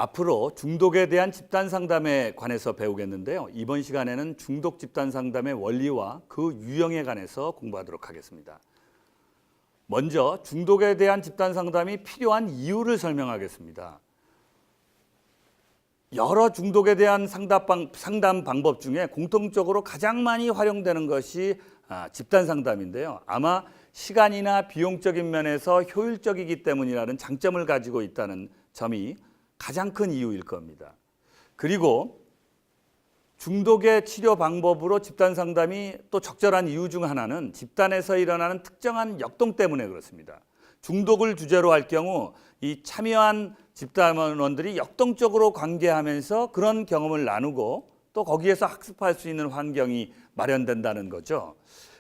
앞으로 중독에 대한 집단 상담에 관해서 배우겠는데요. 이번 시간에는 중독 집단 상담의 원리와 그 유형에 관해서 공부하도록 하겠습니다. 먼저 중독에 대한 집단 상담이 필요한 이유를 설명하겠습니다. 여러 중독에 대한 상담 방법 중에 공통적으로 가장 많이 활용되는 것이 집단 상담인데요. 아마 시간이나 비용적인 면에서 효율적이기 때문이라는 장점을 가지고 있다는 점이 가장 큰 이유일 겁니다. 그리고 중독의 치료 방법으로 집단 상담이 또 적절한 이유 중 하나는 집단에서 일어나는 특정한 역동 때문에 그렇습니다. 중독을 주제로 할 경우 이 참여한 집단원들이 역동적으로 관계하면서 그런 경험을 나누고 또 거기에서 학습할 수 있는 환경이 마련된다는 거죠.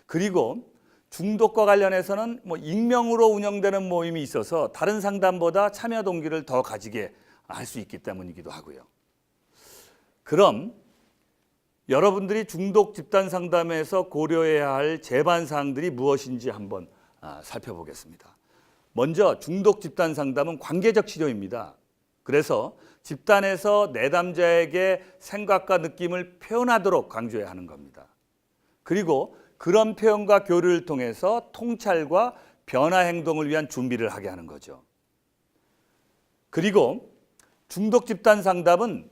그리고 중독과 관련해서는 익명으로 운영되는 모임이 있어서 다른 상담보다 참여 동기를 더 가지게 할 수 있기 때문이기도 하고요. 그럼 여러분들이 중독 집단 상담에서 고려해야 할 제반 사항들이 무엇인지 한번 살펴보겠습니다. 먼저 중독 집단 상담은 관계적 치료입니다. 그래서 집단에서 내담자에게 생각과 느낌을 표현하도록 강조해야 하는 겁니다. 그리고 그런 표현과 교류를 통해서 통찰과 변화 행동을 위한 준비를 하게 하는 거죠. 그리고 중독 집단 상담은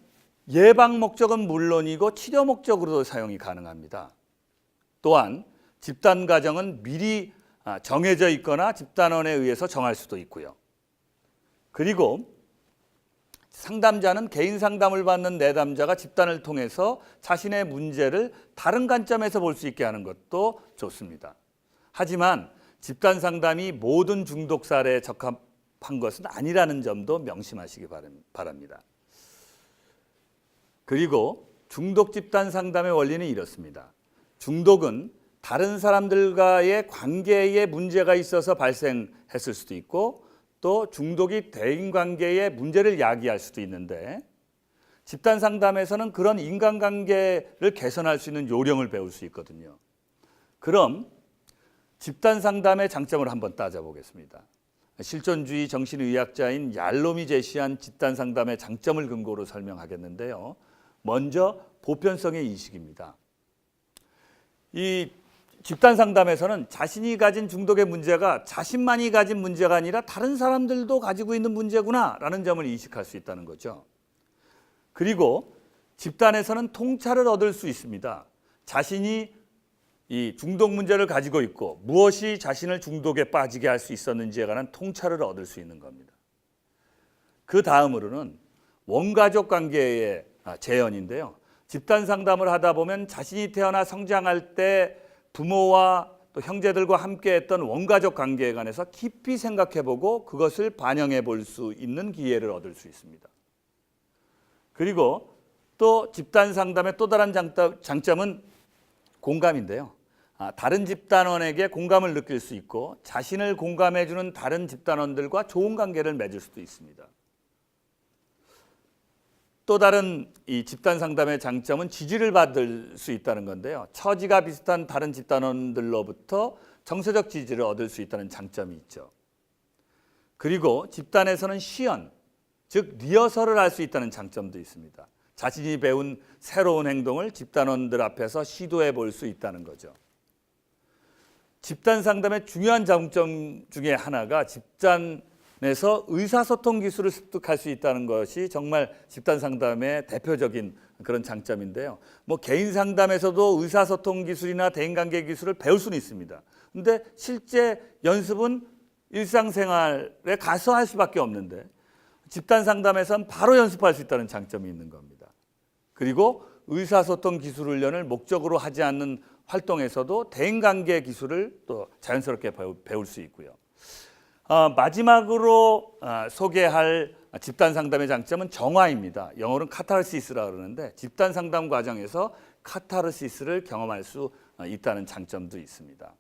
예방 목적은 물론이고 치료 목적으로도 사용이 가능합니다. 또한 집단 과정은 미리 정해져 있거나 집단원에 의해서 정할 수도 있고요. 그리고 상담자는 개인 상담을 받는 내담자가 집단을 통해서 자신의 문제를 다른 관점에서 볼 수 있게 하는 것도 좋습니다. 하지만 집단 상담이 모든 중독 사례에 적합한 것은 아니라는 점도 명심하시기 바랍니다. 그리고 중독 집단 상담의 원리는 이렇습니다. 중독은 다른 사람들과의 관계에 문제가 있어서 발생했을 수도 있고 또 중독이 대인관계에 문제를 야기할 수도 있는데 집단 상담에서는 그런 인간관계를 개선할 수 있는 요령을 배울 수 있거든요. 그럼 집단 상담의 장점을 한번 따져보겠습니다. 실존주의 정신의학자인 얄롬이 제시한 집단 상담의 장점을 근거로 설명하겠는데요. 먼저 보편성의 인식입니다. 이 집단 상담에서는 자신이 가진 중독의 문제가 자신만이 가진 문제가 아니라 다른 사람들도 가지고 있는 문제구나라는 점을 인식할 수 있다는 거죠. 그리고 집단에서는 통찰을 얻을 수 있습니다. 자신이 이 중독 문제를 가지고 있고 무엇이 자신을 중독에 빠지게 할 수 있었는지에 관한 통찰을 얻을 수 있는 겁니다. 그 다음으로는 원가족 관계의 재현인데요. 집단 상담을 하다 보면 자신이 태어나 성장할 때 부모와 또 형제들과 함께 했던 원가족 관계에 관해서 깊이 생각해보고 그것을 반영해 볼 수 있는 기회를 얻을 수 있습니다. 그리고 또 집단 상담의 또 다른 장점은 공감인데요. 다른 집단원에게 공감을 느낄 수 있고 자신을 공감해주는 다른 집단원들과 좋은 관계를 맺을 수도 있습니다. 또 다른 이 집단 상담의 장점은 지지를 받을 수 있다는 건데요. 처지가 비슷한 다른 집단원들로부터 정서적 지지를 얻을 수 있다는 장점이 있죠. 그리고 집단에서는 시연, 즉 리허설을 할 수 있다는 장점도 있습니다. 자신이 배운 새로운 행동을 집단원들 앞에서 시도해 볼 수 있다는 거죠. 집단 상담의 중요한 장점 중에 하나가 집단에서 의사소통 기술을 습득할 수 있다는 것이 정말 집단 상담의 대표적인 그런 장점인데요. 개인 상담에서도 의사소통 기술이나 대인관계 기술을 배울 수는 있습니다. 그런데 실제 연습은 일상생활에 가서 할 수밖에 없는데 집단 상담에서는 바로 연습할 수 있다는 장점이 있는 겁니다. 그리고 의사소통 기술 훈련을 목적으로 하지 않는 활동에서도 대인관계 기술을 또 자연스럽게 배울 수 있고요. 마지막으로 소개할 집단 상담의 장점은 정화입니다. 영어로는 카타르시스라고 그러는데 집단 상담 과정에서 카타르시스를 경험할 수 있다는 장점도 있습니다.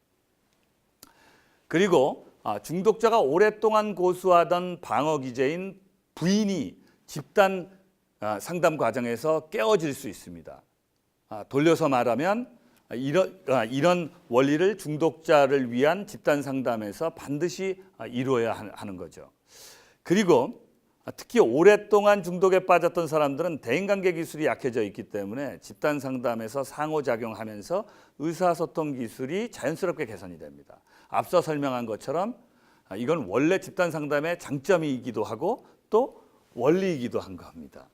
그리고 중독자가 오랫동안 고수하던 방어 기제인 부인이 집단 상담 과정에서 깨어질 수 있습니다. 돌려서 말하면 이런 원리를 중독자를 위한 집단 상담에서 반드시 이루어야 하는 거죠. 그리고 특히 오랫동안 중독에 빠졌던 사람들은 대인관계 기술이 약해져 있기 때문에 집단 상담에서 상호작용하면서 의사소통 기술이 자연스럽게 개선이 됩니다. 앞서 설명한 것처럼 이건 원래 집단 상담의 장점이기도 하고 또 원리이기도 한 겁니다.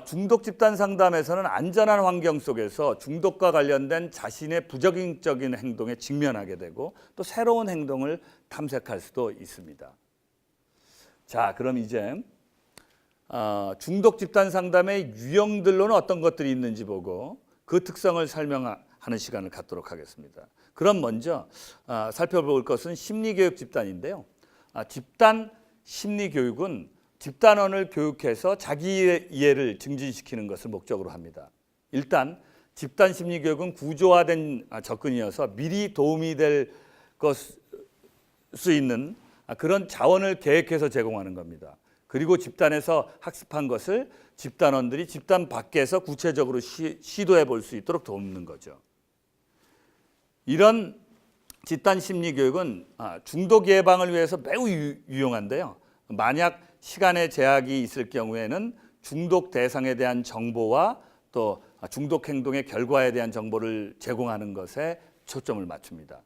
중독 집단 상담에서는 안전한 환경 속에서 중독과 관련된 자신의 부적응적인 행동에 직면하게 되고 또 새로운 행동을 탐색할 수도 있습니다. 자, 그럼 이제 중독 집단 상담의 유형들로는 어떤 것들이 있는지 보고 그 특성을 설명하는 시간을 갖도록 하겠습니다. 그럼 먼저 살펴볼 것은 심리교육 집단인데요. 집단 심리교육은 집단원을 교육해서 자기 이해를 증진시키는 것을 목적으로 합니다. 일단 집단 심리교육은 구조화된 접근이어서 미리 도움이 될 수 있는 그런 자원을 계획해서 제공하는 겁니다. 그리고 집단에서 학습한 것을 집단원들이 집단 밖에서 구체적으로 시도해 볼 수 있도록 돕는 거죠. 이런 집단 심리교육은 중독 예방을 위해서 매우 유용한데요. 만약 시간의 제약이 있을 경우에는 중독 대상에 대한 정보와 또 중독 행동의 결과에 대한 정보를 제공하는 것에 초점을 맞춥니다.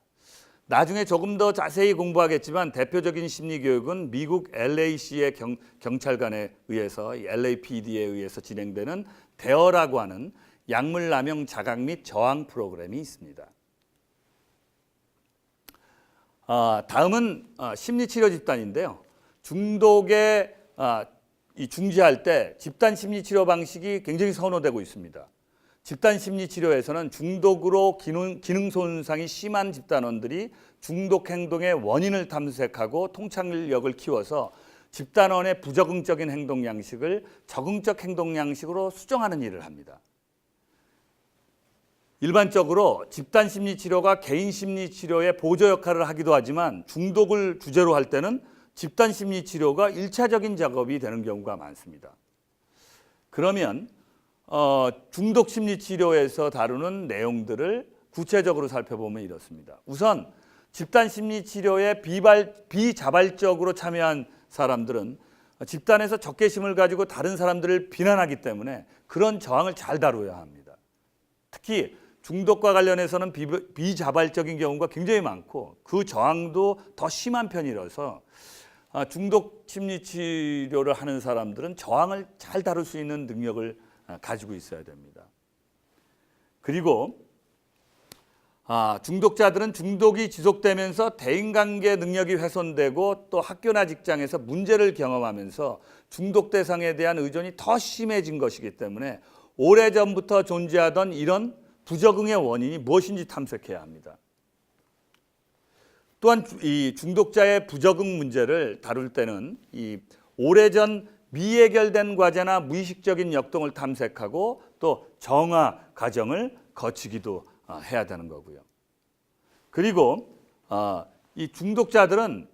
나중에 조금 더 자세히 공부하겠지만 대표적인 심리교육은 미국 LAC의 경찰관에 의해서 LAPD에 의해서 진행되는 대어라고 하는 약물 남용 자각 및 저항 프로그램이 있습니다. 다음은 심리치료 집단인데요. 중독에 중지할 때 집단 심리치료 방식이 굉장히 선호되고 있습니다. 집단 심리치료에서는 중독으로 기능 손상이 심한 집단원들이 중독 행동의 원인을 탐색하고 통찰력을 키워서 집단원의 부적응적인 행동 양식을 적응적 행동 양식으로 수정하는 일을 합니다. 일반적으로 집단 심리치료가 개인 심리치료의 보조 역할을 하기도 하지만 중독을 주제로 할 때는 집단 심리치료가 1차적인 작업이 되는 경우가 많습니다. 그러면 중독 심리치료에서 다루는 내용들을 구체적으로 살펴보면 이렇습니다. 우선 집단 심리치료에 비자발적으로 참여한 사람들은 집단에서 적개심을 가지고 다른 사람들을 비난하기 때문에 그런 저항을 잘 다루어야 합니다. 특히 중독과 관련해서는 비자발적인 경우가 굉장히 많고 그 저항도 더 심한 편이라서 중독 심리치료를 하는 사람들은 저항을 잘 다룰 수 있는 능력을 가지고 있어야 됩니다. 그리고 중독자들은 중독이 지속되면서 대인관계 능력이 훼손되고 또 학교나 직장에서 문제를 경험하면서 중독 대상에 대한 의존이 더 심해진 것이기 때문에 오래전부터 존재하던 이런 부적응의 원인이 무엇인지 탐색해야 합니다. 또한 이 중독자의 부적응 문제를 다룰 때는 이 오래전 미해결된 과제나 무의식적인 역동을 탐색하고 또 정화 과정을 거치기도 해야 되는 거고요. 그리고 이 중독자들로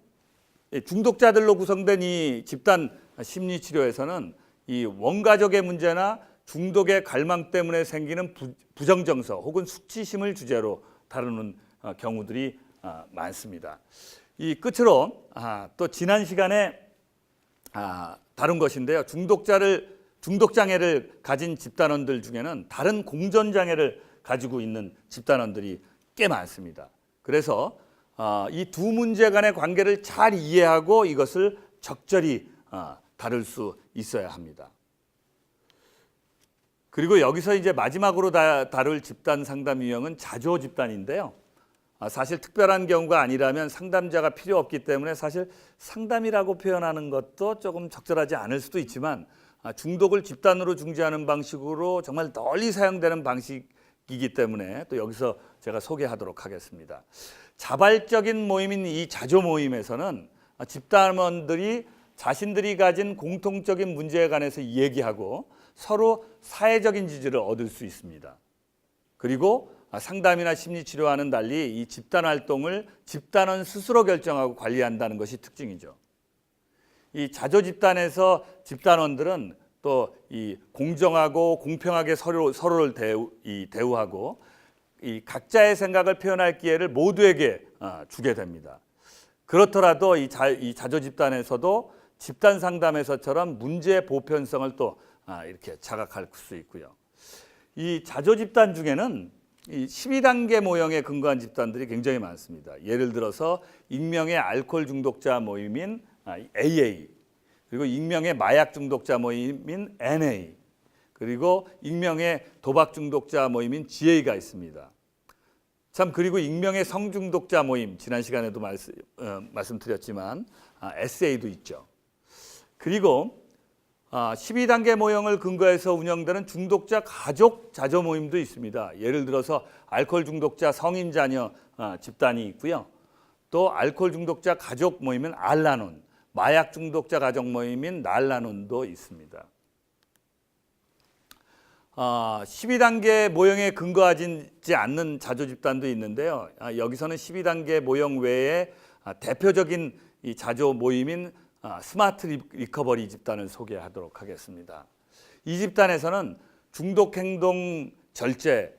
구성된 이 집단 심리치료에서는 이 원가족의 문제나 중독의 갈망 때문에 생기는 부정정서 혹은 수치심을 주제로 다루는 경우들이 많습니다. 이 끝으로 또 지난 시간에 다룬 것인데요. 중독 장애를 가진 집단원들 중에는 다른 공존 장애를 가지고 있는 집단원들이 꽤 많습니다. 그래서 이 두 문제 간의 관계를 잘 이해하고 이것을 적절히 다룰 수 있어야 합니다. 그리고 여기서 이제 마지막으로 다룰 집단 상담 유형은 자조 집단인데요. 사실 특별한 경우가 아니라면 상담자가 필요 없기 때문에 사실 상담이라고 표현하는 것도 조금 적절하지 않을 수도 있지만 중독을 집단으로 중지하는 방식으로 정말 널리 사용되는 방식이기 때문에 또 여기서 제가 소개하도록 하겠습니다. 자발적인 모임인 이 자조 모임에서는 집단원들이 자신들이 가진 공통적인 문제에 관해서 얘기하고 서로 사회적인 지지를 얻을 수 있습니다. 그리고 상담이나 심리치료와는 달리 이 집단 활동을 집단원 스스로 결정하고 관리한다는 것이 특징이죠. 이 자조 집단에서 집단원들은 또 이 공정하고 공평하게 서로를 대우하고 이 각자의 생각을 표현할 기회를 모두에게 주게 됩니다. 그렇더라도 이 자조 집단에서도 집단 상담에서처럼 문제 보편성을 또 이렇게 자각할 수 있고요. 이 자조 집단 중에는 이 12단계 모형에 근거한 집단들이 굉장히 많습니다. 예를 들어서 익명의 알코올 중독자 모임인 AA, 그리고 익명의 마약 중독자 모임인 NA, 그리고 익명의 도박 중독자 모임인 GA가 있습니다. 참, 그리고 익명의 성중독자 모임, 지난 시간에도 말씀드렸지만 SA도 있죠. 그리고 12단계 모형을 근거해서 운영되는 중독자 가족 자조 모임도 있습니다. 예를 들어서 알코올 중독자 성인 자녀 집단이 있고요. 또 알코올 중독자 가족 모임은 알라논, 마약 중독자 가족 모임인 날라논도 있습니다. 12단계 모형에 근거하지 않는 자조 집단도 있는데요. 여기서는 12단계 모형 외에 대표적인 이 자조 모임인 스마트 리커버리 집단을 소개하도록 하겠습니다. 이 집단에서는 중독 행동 절제를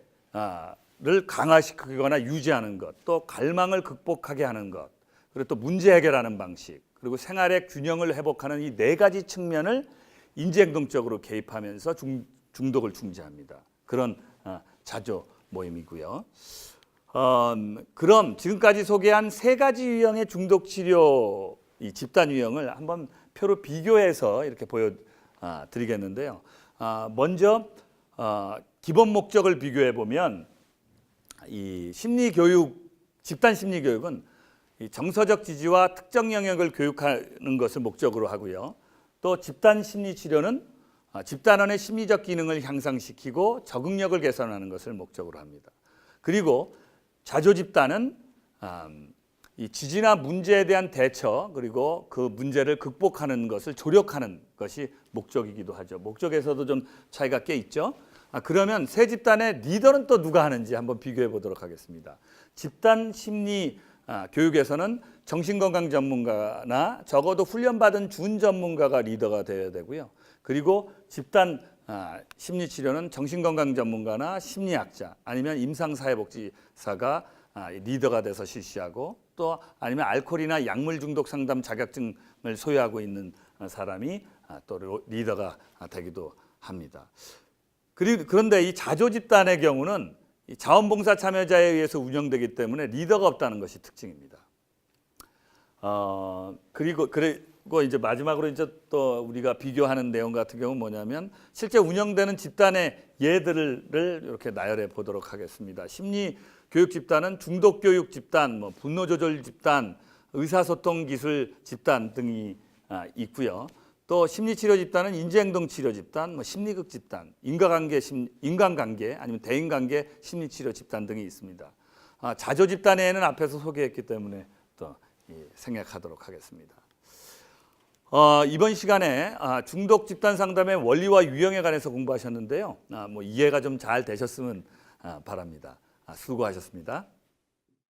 강화시키거나 유지하는 것, 또 갈망을 극복하게 하는 것, 그리고 또 문제 해결하는 방식, 그리고 생활의 균형을 회복하는 이 네 가지 측면을 인지행동적으로 개입하면서 중독을 중지합니다. 그런 자조 모임이고요. 그럼 지금까지 소개한 세 가지 유형의 중독 치료 이 집단 유형을 한번 표로 비교해서 이렇게 보여드리겠는데요. 먼저 기본 목적을 비교해 보면 이 심리교육, 집단 심리교육은 이 정서적 지지와 특정 영역을 교육하는 것을 목적으로 하고요. 또 집단 심리치료는 집단원의 심리적 기능을 향상시키고 적응력을 개선하는 것을 목적으로 합니다. 그리고 자조 집단은 이 지지나 문제에 대한 대처, 그리고 그 문제를 극복하는 것을 조력하는 것이 목적이기도 하죠. 목적에서도 좀 차이가 꽤 있죠. 그러면 세 집단의 리더는 또 누가 하는지 한번 비교해 보도록 하겠습니다. 집단 심리 교육에서는 정신건강 전문가나 적어도 훈련받은 준 전문가가 리더가 되어야 되고요. 그리고 집단 심리치료는 정신건강 전문가나 심리학자 아니면 임상사회복지사가 리더가 돼서 실시하고, 또 아니면 알코올이나 약물 중독 상담 자격증을 소유하고 있는 사람이 또 리더가 되기도 합니다. 그런데 이 자조 집단의 경우는 자원봉사 참여자에 의해서 운영되기 때문에 리더가 없다는 것이 특징입니다. 그리고 이제 마지막으로 이제 또 우리가 비교하는 내용 같은 경우는 뭐냐면 실제 운영되는 집단의 예들을 이렇게 나열해 보도록 하겠습니다. 심리 교육 집단은 중독 교육 집단, 분노 조절 집단, 의사소통 기술 집단 등이 있고요. 또 심리치료 집단은 인지행동 치료 집단, 심리극 집단, 인간관계 아니면 대인관계 심리치료 집단 등이 있습니다. 자조 집단에는 앞에서 소개했기 때문에 또 생략하도록 하겠습니다. 이번 시간에 중독 집단 상담의 원리와 유형에 관해서 공부하셨는데요. 이해가 좀 잘 되셨으면 바랍니다. 수고하셨습니다.